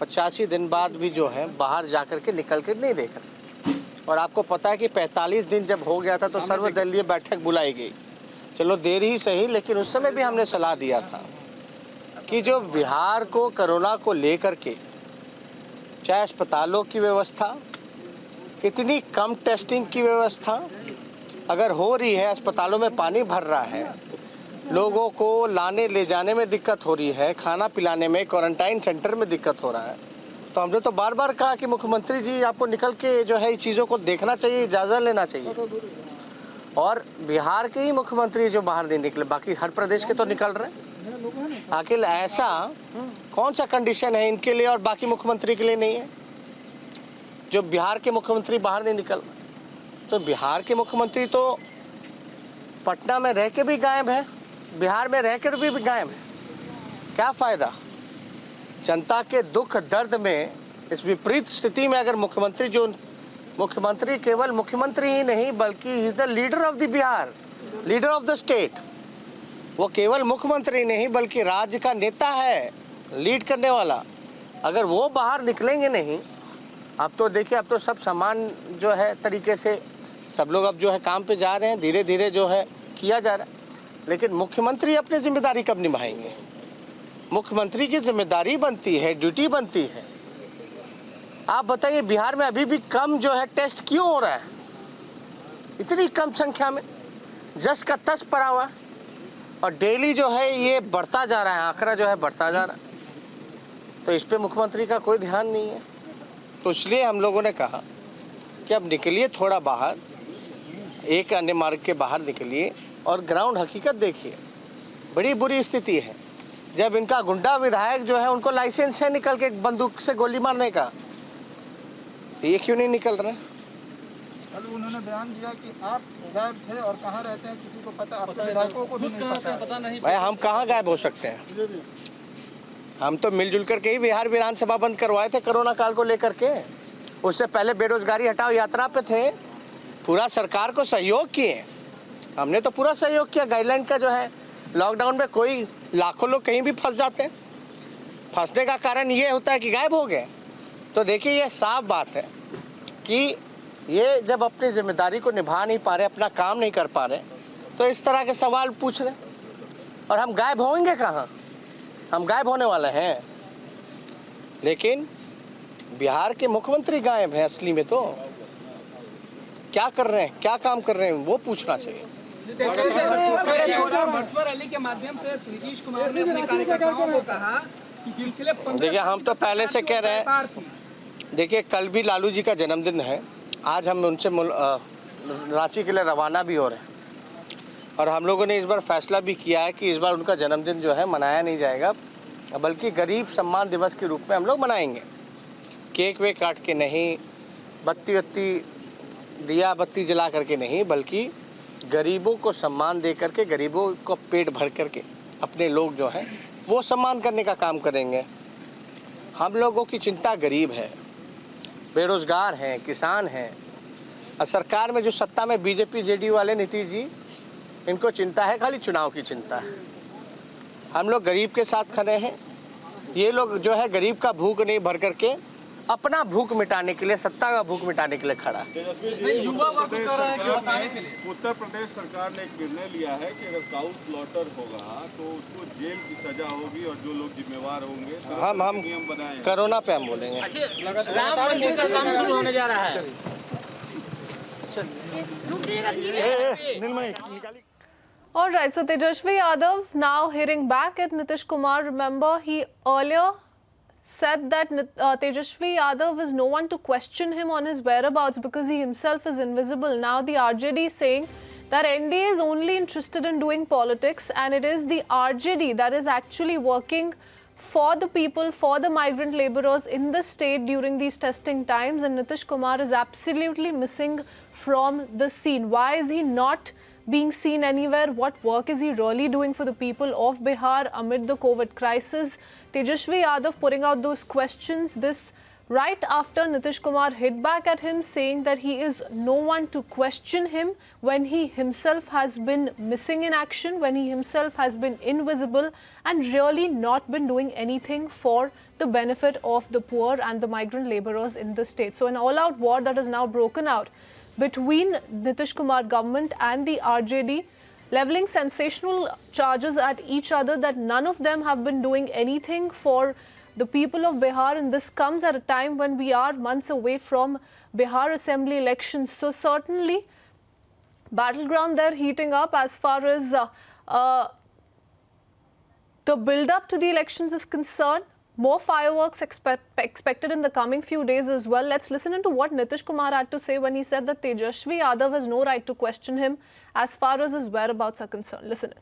85 दिन बाद भी जो है बाहर जाकर के निकल के नहीं देख रहे। और आपको पता है कि 45 दिन जब हो गया था तो सर्वदलीय बैठक बुलाई गई। चलो देर ही सही, लेकिन उस समय भी हमने सलाह दिया था कि जो बिहार को कोरोना को लेकर के चाहे अस्पतालों की व्यवस्था, इतनी कम टेस्टिंग की व्यवस्था अगर हो रही है, अस्पतालों में पानी भर रहा है, लोगों को लाने ले जाने में दिक्कत हो रही है, खाना पिलाने में, क्वारंटाइन सेंटर में दिक्कत हो रहा है, तो हमने तो बार बार कहा कि मुख्यमंत्री जी आपको निकल के जो है इस चीज़ों को देखना चाहिए, जायजा लेना चाहिए। और बिहार के ही मुख्यमंत्री जो बाहर नहीं निकले, बाकी हर प्रदेश के तो निकल रहे हैं। आखिर ऐसा कौन सा कंडीशन है इनके लिए और बाकी मुख्यमंत्री के लिए नहीं है जो बिहार के मुख्यमंत्री बाहर नहीं निकल? तो बिहार के मुख्यमंत्री तो पटना में रह के भी गायब है, बिहार में रह कर भी गायब है। क्या फायदा? जनता के दुख दर्द में इस विपरीत स्थिति में अगर मुख्यमंत्री जो मुख्यमंत्री केवल मुख्यमंत्री ही नहीं बल्कि he is the leader of the Bihar, leader of the state, वो केवल मुख्यमंत्री नहीं बल्कि राज्य का नेता है, लीड करने वाला। अगर वो बाहर निकलेंगे नहीं, अब तो देखिए अब तो सब समान जो है तरीके से सब लोग अब जो है काम पे जा रहे हैं, धीरे धीरे जो है किया जा रहा है, लेकिन मुख्यमंत्री अपनी जिम्मेदारी कब निभाएंगे? मुख्यमंत्री की जिम्मेदारी बनती है, ड्यूटी बनती है। आप बताइए बिहार में अभी भी कम जो है टेस्ट क्यों हो रहा है? इतनी कम संख्या में, जस का तस पड़ा हुआ, और डेली जो है ये बढ़ता जा रहा है, आंकड़ा जो है बढ़ता जा रहा है। तो इस पे मुख्यमंत्री का कोई ध्यान नहीं है। तो इसलिए हम लोगों ने कहा कि अब निकलिए थोड़ा बाहर, एक अन्य मार्ग के बाहर निकलिए और ग्राउंड हकीकत देखिए। बड़ी बुरी स्थिति है। जब इनका गुंडा विधायक जो है उनको लाइसेंस है निकल के बंदूक से गोली मारने का, ये क्यों नहीं निकल रहे? कल उन्होंने बयान दिया कि आप गायब थे और कहाँ रहते हैं किसी को पता, अपने विधायकों को भी पता नहीं। भाई हम कहाँ गायब हो सकते हैं? हम तो मिलजुल करके ही बिहार विधानसभा बंद करवाए थे कोरोना काल को लेकर के। उससे पहले बेरोजगारी हटाओ यात्रा पे थे, पूरा सरकार को सहयोग किए। हमने तो पूरा सहयोग किया। गाइडलाइन का जो है लॉकडाउन में कोई लाखों लोग कहीं भी फंस जाते हैं। फंसने का कारण ये होता है कि गायब हो गए। तो देखिए ये साफ बात है कि ये जब अपनी जिम्मेदारी को निभा नहीं पा रहे, अपना काम नहीं कर पा रहे, तो इस तरह के सवाल पूछ रहे। और हम गायब होंगे कहाँ? हम गायब होने वाले हैं, लेकिन बिहार के मुख्यमंत्री गायब हैं असली में। तो क्या कर रहे हैं, क्या काम कर रहे हैं, वो पूछना चाहिए। वर्चुअल रैली के माध्यम से नीतीश कुमार ने अपने कार्यकर्ताओं को कहा कि पिछले देखिए हम तो पहले से कह रहे हैं, देखिए कल भी लालू जी का जन्मदिन है। आज हम उनसे रांची के लिए रवाना भी हो रहे हैं और हम लोगों ने इस बार फैसला भी किया है कि इस बार उनका जन्मदिन जो है मनाया नहीं जाएगा, बल्कि गरीब सम्मान दिवस के रूप में हम लोग मनाएंगे। केक वेक काट के नहीं, बत्ती दिया बत्ती जला करके नहीं, बल्कि गरीबों को सम्मान दे करके, गरीबों को पेट भर करके अपने लोग जो हैं वो सम्मान करने का काम करेंगे। हम लोगों की चिंता गरीब है, बेरोजगार हैं, किसान हैं। और सरकार में जो सत्ता में बीजेपी जेडीयू वाले नीतीश जी, इनको चिंता है खाली चुनाव की चिंता है। हम लोग गरीब के साथ खड़े हैं। ये लोग जो है गरीब का भूख नहीं भर करके अपना भूख मिटाने के लिए, सत्ता का भूख मिटाने के लिए खड़ा है। उत्तर प्रदेश सरकार ने एक निर्णय लिया है कि अगर काउ स्लॉटर होगा तो उसको जेल की सजा होगी और जो लोग जिम्मेवार होंगे हम नियम बनाए। कोरोना पे हम बोलेंगे। राम मंदिर का काम शुरू होने जा रहा है। All right, so Tejashwi Yadav now hearing back at Nitish Kumar. Remember, he earlier said that Tejashwi Yadav is no one to question him on his whereabouts because he himself is invisible. Now the RJD is saying that NDA is only interested in doing politics, and it is the RJD that is actually working for the people, for the migrant laborers in the state during these testing times, and Nitish Kumar is absolutely missing from the scene. Why is he not being seen anywhere? What work is he really doing for the people of Bihar amid the COVID crisis? Tejashwi Yadav putting out those questions, this right after Nitish Kumar hit back at him, saying that he is no one to question him when he himself has been missing in action, when he himself has been invisible and really not been doing anything for the benefit of the poor and the migrant laborers in the state. So an all-out war that is now broken out between Nitish Kumar government and the RJD, leveling sensational charges at each other that none of them have been doing anything for the people of Bihar, and this comes at a time when we are months away from Bihar Assembly elections. So certainly battleground there heating up as far as the build-up to the elections is concerned. More fireworks expected in the coming few days as well. Let's listen into what Nitish Kumar had to say when he said that Tejashwi Yadav has no right to question him as far as his whereabouts are concerned. Listen in.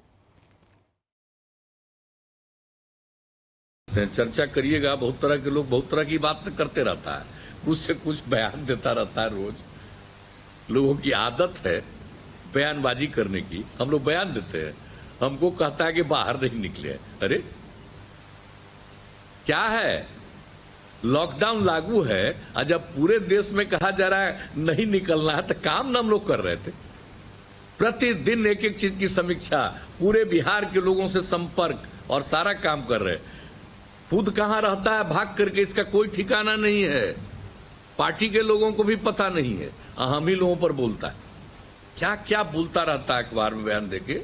चर्चा करिएगा, बहुत तरह के लोग बहुत तरह की बात करते रहता है, कुछ से कुछ बयान देता रहता है। रोज लोगों की आदत है बयानबाजी करने की। हम लोग बयान देते हैं, हमको कहता है कि बाहर नहीं निकले। अरे क्या है, लॉकडाउन लागू है और जब पूरे देश में कहा जा रहा है नहीं निकलना है तो काम ना हम लोग कर रहे थे। प्रतिदिन एक एक चीज की समीक्षा, पूरे बिहार के लोगों से संपर्क और सारा काम कर रहे। खुद कहां रहता है भाग करके, इसका कोई ठिकाना नहीं है। पार्टी के लोगों को भी पता नहीं है, हम ही लोगों पर बोलता है। क्या क्या बोलता रहता है अखबार में बयान देके।